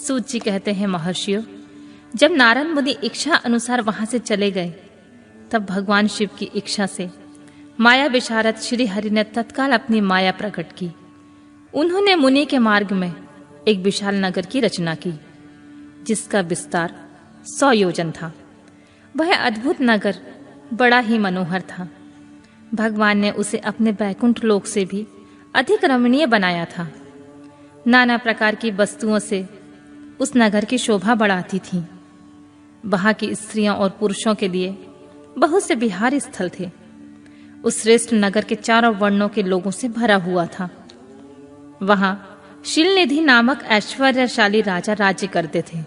सूत जी कहते हैं, महर्षियों, जब नारद मुनि इच्छा अनुसार वहां से चले गए, तब भगवान शिव की इच्छा से माया विशारद श्री हरि ने तत्काल अपनी माया प्रकट की। उन्होंने मुनि के मार्ग में एक विशाल नगर की रचना की, जिसका विस्तार 100 योजन था। वह अद्भुत नगर बड़ा ही मनोहर था। भगवान ने उसे अपने बैकुंठ लोक से भी अधिक रमणीय बनाया था। नाना प्रकार की वस्तुओं से उस नगर की शोभा बढ़ाती थी। वहां की स्त्रियों और पुरुषों के लिए बहुत से विहार स्थल थे। उस श्रेष्ठ नगर के चारों वर्णों के लोगों से भरा हुआ था। वहां शीलनिधि नामक ऐश्वर्यशाली राजा राज्य करते थे।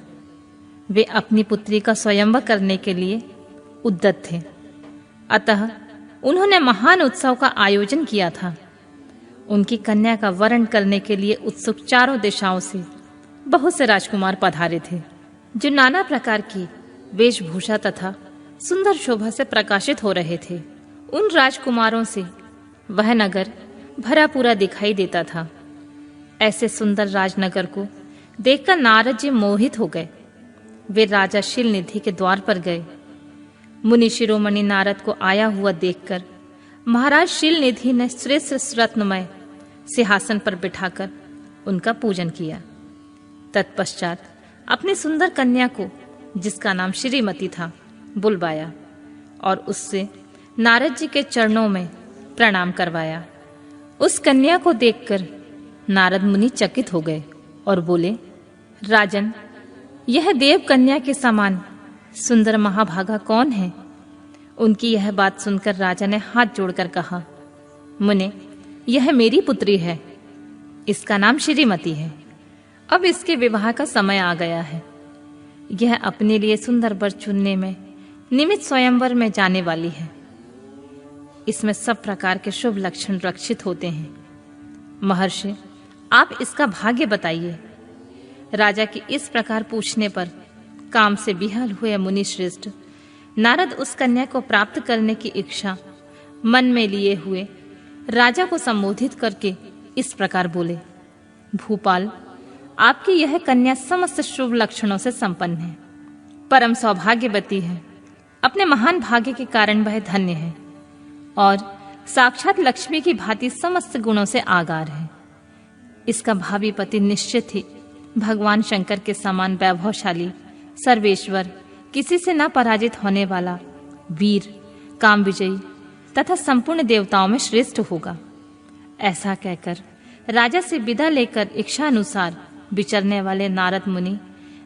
वे अपनी पुत्री का स्वयंवर करने के लिए उद्यत थे। अतः उन्होंने महान उत्सव का आयोजन किया था। उनकी कन्या का वरण करने के लिए उत्सुक चारों दिशाओं से बहुत से राजकुमार पधारे थे, जो नाना प्रकार की वेशभूषा तथा सुंदर शोभा से प्रकाशित हो रहे थे। उन राजकुमारों से वह नगर भरा पूरा दिखाई देता था। ऐसे सुंदर राजनगर को देखकर नारद जी मोहित हो गए। वे राजा शीलनिधि के द्वार पर गए। मुनि शिरोमणि नारद को आया हुआ देखकर महाराज शीलनिधि ने श्रेष्ठ रत्नमय सिंहासन पर बिठाकर उनका पूजन किया। तत्पश्चात अपनी सुंदर कन्या को, जिसका नाम श्रीमती था, बुलवाया और उससे नारद जी के चरणों में प्रणाम करवाया। उस कन्या को देखकर नारद मुनि चकित हो गए और बोले, राजन, यह देव कन्या के समान सुंदर महाभागा कौन है? उनकी यह बात सुनकर राजा ने हाथ जोड़कर कहा, मुने, यह मेरी पुत्री है। इसका नाम श्रीमती है। अब इसके विवाह का समय आ गया है। यह अपने लिए सुंदर वर चुनने में निमित्त स्वयंवर में जाने वाली है। इसमें सब प्रकार के शुभ लक्षण रक्षित होते हैं। महर्षि, आप इसका भाग्य बताइए। राजा की इस प्रकार पूछने पर काम से विहल हुए मुनि श्रेष्ठ नारद उस कन्या को प्राप्त करने की इच्छा मन में लिए हुए राजा को संबोधित करके इस प्रकार बोले, भूपाल, आपकी यह कन्या समस्त शुभ लक्षणों से संपन्न है, परम सौभाग्यवती है। अपने महान भाग्य के कारण वह धन्य है और साक्षात लक्ष्मी की भांति समस्त गुणों से आगार है। इसका भावी पति निश्चित ही भगवान शंकर के समान वैभवशाली, सर्वेश्वर, किसी से न पराजित होने वाला, वीर, काम विजयी तथा संपूर्ण देवताओं में श्रेष्ठ होगा। ऐसा कहकर राजा से विदा लेकर इच्छा अनुसार विचरने वाले नारद मुनि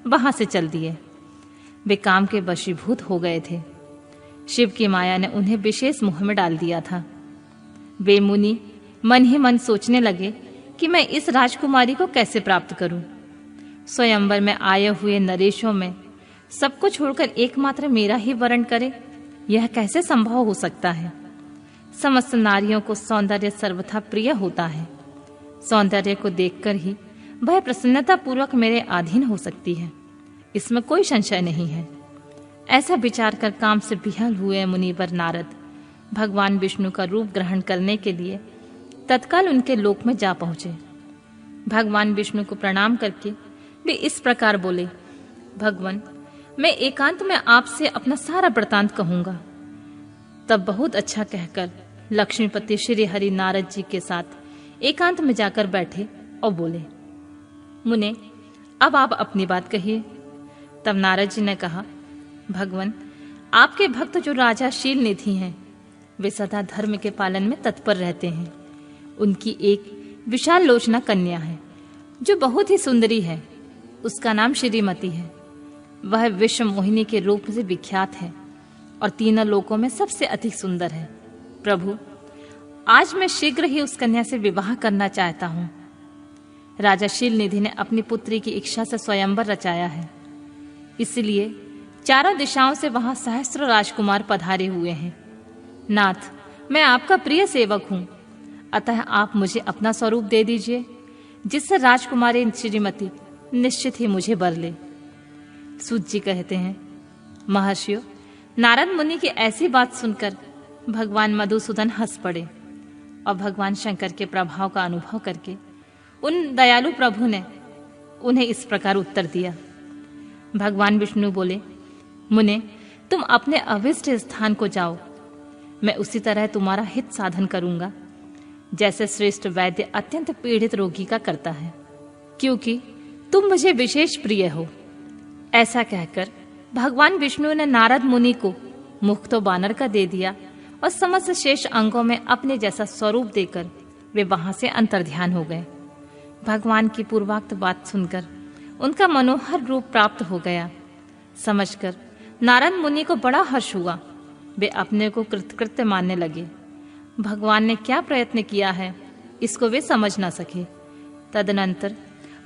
वहां से चल दिए। वे काम के वशीभूत हो गए थे। शिव की माया ने उन्हें विशेष मोह में डाल दिया था। वे मुनि मन ही मन सोचने लगे कि मैं इस राजकुमारी को कैसे प्राप्त करूं। स्वयंवर में आए हुए नरेशों में सबको छोड़कर एकमात्र मेरा ही वरण करे, यह कैसे संभव हो सकता है? समस्त नारियों को सौंदर्य सर्वथा प्रिय होता है। सौंदर्य को देखकर ही वह प्रसन्नता पूर्वक मेरे अधीन हो सकती है, इसमें कोई संशय नहीं है। ऐसा विचार कर काम से विह्वल हुए मुनिवर नारद भगवान विष्णु का रूप ग्रहण करने के लिए तत्काल उनके लोक में जा पहुंचे। भगवान विष्णु को प्रणाम करके वे इस प्रकार बोले, भगवान, मैं एकांत में आपसे अपना सारा वृतांत कहूंगा। तब बहुत अच्छा कहकर लक्ष्मीपति श्री हरि नारद जी के साथ एकांत में जाकर बैठे और बोले, मुने, अब आप अपनी बात कहिए। तब नारद जी ने कहा, भगवान, आपके भक्त जो राजा शीलनिधि हैं, वे सदा धर्म के पालन में तत्पर रहते हैं। उनकी एक विशाल लोचना कन्या है, जो बहुत ही सुंदरी है। उसका नाम श्रीमती है। वह विश्व मोहिनी के रूप से विख्यात है और तीनों लोकों में सबसे अधिक सुंदर है। प्रभु, आज मैं शीघ्र ही उस कन्या से विवाह करना चाहता हूँ। राजा शीलनिधि ने अपनी पुत्री की इच्छा से स्वयंवर रचाया है, इसलिए चारों दिशाओं से वहां सहस्त्र राजकुमार पधारे हुए हैं। नाथ, मैं आपका प्रिय सेवक हूँ, अतः आप मुझे अपना स्वरूप दे दीजिए, जिससे राजकुमारी श्रीमती निश्चित ही मुझे वर ले। सूत जी कहते हैं, महर्षियों, नारद मुनि की ऐसी बात सुनकर भगवान मधुसूदन हंस पड़े और भगवान शंकर के प्रभाव का अनुभव करके उन दयालु प्रभु ने उन्हें इस प्रकार उत्तर दिया। भगवान विष्णु बोले, मुने, तुम अपने अभिष्ट स्थान को जाओ। मैं उसी तरह तुम्हारा हित साधन करूंगा जैसे श्रेष्ठ वैद्य अत्यंत पीड़ित रोगी का करता है, क्योंकि तुम मुझे विशेष प्रिय हो। ऐसा कहकर भगवान विष्णु ने नारद मुनि को मुख तो बानर का दे दिया और समस्त शेष अंगों में अपने जैसा स्वरूप देकर वे वहां से अंतर्ध्यान हो गए। भगवान की पूर्वोक्त बात सुनकर उनका मनोहर रूप प्राप्त हो गया समझकर नारद मुनि को बड़ा हर्ष हुआ। वे अपने को कृतकृत्य मानने लगे। भगवान ने क्या प्रयत्न किया है इसको वे समझ न सके। तदनंतर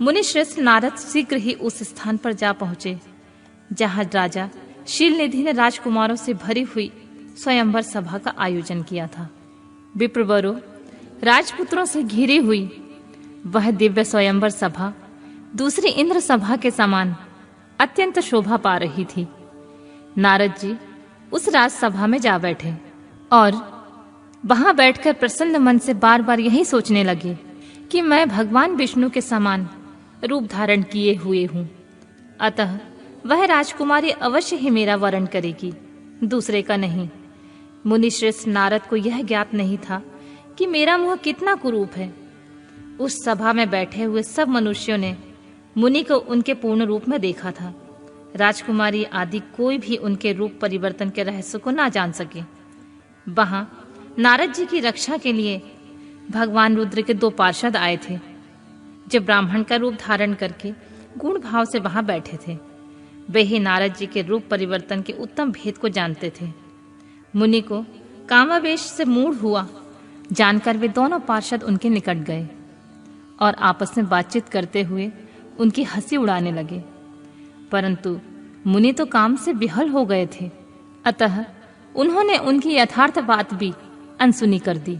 मुनि श्रेष्ठ नारद शीघ्र ही उस स्थान पर जा पहुंचे जहां राजा शीलनिधि ने राजकुमारों से भरी हुई स्वयंवर सभा का आयोजन किया था। विप्रवरों, राजपुत्रों से घिरी हुई वह दिव्य स्वयंवर सभा दूसरी इंद्र सभा के समान अत्यंत शोभा पा रही थी। नारद जी उस राजसभा में जा बैठे और वहां बैठकर प्रसन्न मन से बार बार यही सोचने लगे कि मैं भगवान विष्णु के समान रूप धारण किए हुए हूं, अतः वह राजकुमारी अवश्य ही मेरा वरण करेगी, दूसरे का नहीं। मुनि श्रेष्ठ नारद को यह ज्ञात नहीं था कि मेरा मुंह कितना कुरूप है। उस सभा में बैठे हुए सब मनुष्यों ने मुनि को उनके पूर्ण रूप में देखा था। राजकुमारी आदि कोई भी उनके रूप परिवर्तन के रहस्य को ना जान सके। वहां नारद जी की रक्षा के लिए भगवान रुद्र के 2 पार्षद आए थे, जो ब्राह्मण का रूप धारण करके गुण भाव से वहां बैठे थे। वे ही नारद जी के रूप परिवर्तन के उत्तम भेद को जानते थे। मुनि को कामावेश से मूढ़ हुआ जानकर वे दोनों पार्षद उनके निकट गए और आपस में बातचीत करते हुए उनकी हंसी उड़ाने लगे। परंतु मुनि तो काम से विहल हो गए थे, अतः उन्होंने उनकी यथार्थ बात भी अनसुनी कर दी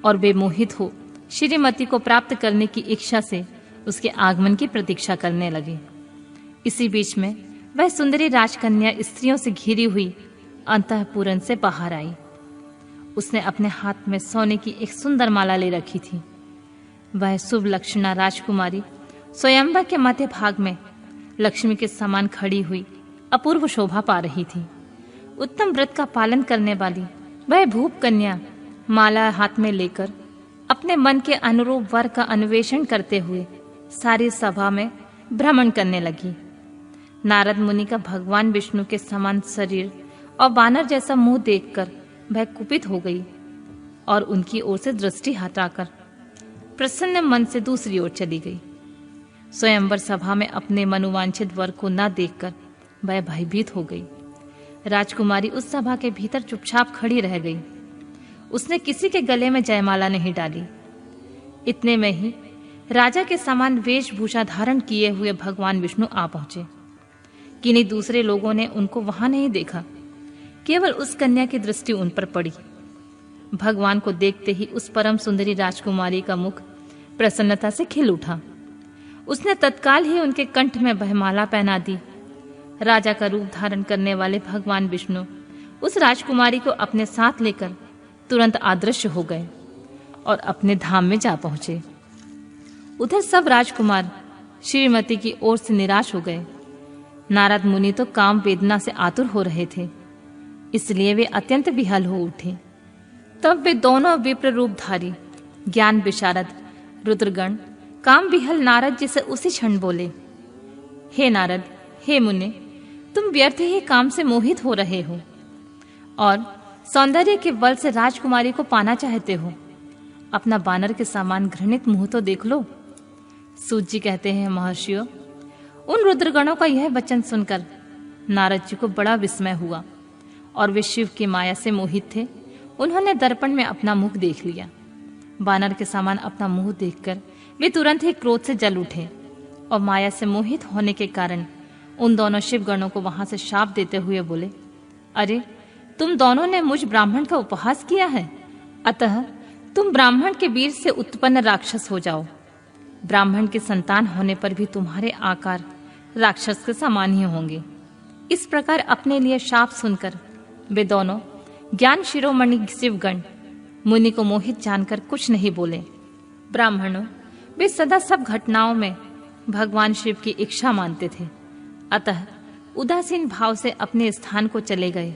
और वे मोहित हो श्रीमती को प्राप्त करने की इच्छा से उसके आगमन की प्रतीक्षा करने लगे। इसी बीच में वह सुंदरी राजकन्या स्त्रियों से घिरी हुई अंतःपुरन से बाहर आई। उसने अपने हाथ में सोने की एक सुंदर माला ले रखी थी। वह शुभ लक्षणा राजकुमारी स्वयंवर के मध्य भाग में लक्ष्मी के समान खड़ी हुई अपूर्व शोभा पा रही थी। उत्तम व्रत का पालन करने वाली वह भूप कन्या माला हाथ में लेकर अपने मन के अनुरूप वर का अन्वेषण करते हुए सारी सभा में भ्रमण करने लगी। नारद मुनि का भगवान विष्णु के समान शरीर और वानर जैसा मुंह देखकर वह कुपित हो गई और उनकी ओर से दृष्टि हटाकर प्रसन्न मन से दूसरी ओर चली गई। स्वयंवर सभा में अपने मनोवांछित वर को न देखकर वह भयभीत हो गई। राजकुमारी उस सभा के भीतर चुपचाप खड़ी रह गई। उसने किसी के गले में जयमाला नहीं डाली। इतने में ही राजा के समान वेशभूषा धारण किए हुए भगवान विष्णु आ पहुंचे। किन्हीं दूसरे लोगों ने उनको वहां नहीं देखा, केवल उस कन्या की दृष्टि उन पर पड़ी। भगवान को देखते ही उस परम सुंदरी राजकुमारी का मुख प्रसन्नता से खिल उठा। उसने तत्काल ही उनके कंठ में वह माला पहना दी। राजा का रूप धारण करने वाले भगवान विष्णु उस राजकुमारी को अपने साथ लेकर तुरंत अदृश्य हो गए और अपने धाम में जा पहुंचे। उधर सब राजकुमार श्रीमती की ओर से निराश हो गए। नारद मुनि तो काम वेदना से आतुर हो रहे थे, इसलिए वे अत्यंत विहल हो उठे। तब वे दोनों विप्र रूपधारी ज्ञान विशारद रुद्रगण काम विहल नारद जी से उसी क्षण बोले, हे नारद, हे मुने, तुम व्यर्थ ही काम से मोहित हो रहे हो और सौंदर्य के बल से राजकुमारी को पाना चाहते हो। अपना बानर के समान घृणित मुंह तो देख लो। सूत जी कहते हैं, महर्षियों, उन रुद्रगणों का यह वचन सुनकर नारद जी को बड़ा विस्मय हुआ और वे शिव की माया से मोहित थे। उन्होंने दर्पण में अपना मुख देख लिया। बानर के समान अपना मुंह देखकर वे तुरंत ही क्रोध से जल उठे और माया से मोहित होने के कारण उन दोनों शिवगणों को वहां से शाप देते हुए बोले, अरे, तुम दोनों ने मुझ ब्राह्मण का उपहास किया है, अतः तुम ब्राह्मण के वीर से उत्पन्न राक्षस हो जाओ। ब्राह्मण की संतान होने पर भी तुम्हारे आकार राक्षस के समान ही होंगे। इस प्रकार अपने लिए शाप सुनकर वे दोनों ज्ञान शिरोमणि शिवगण मुनि को मोहित जानकर कुछ नहीं बोले। ब्राह्मणों, वे सदा सब घटनाओं में भगवान शिव की इच्छा मानते थे, अतः उदासीन भाव से अपने स्थान को चले गए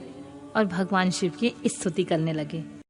और भगवान शिव की स्तुति करने लगे।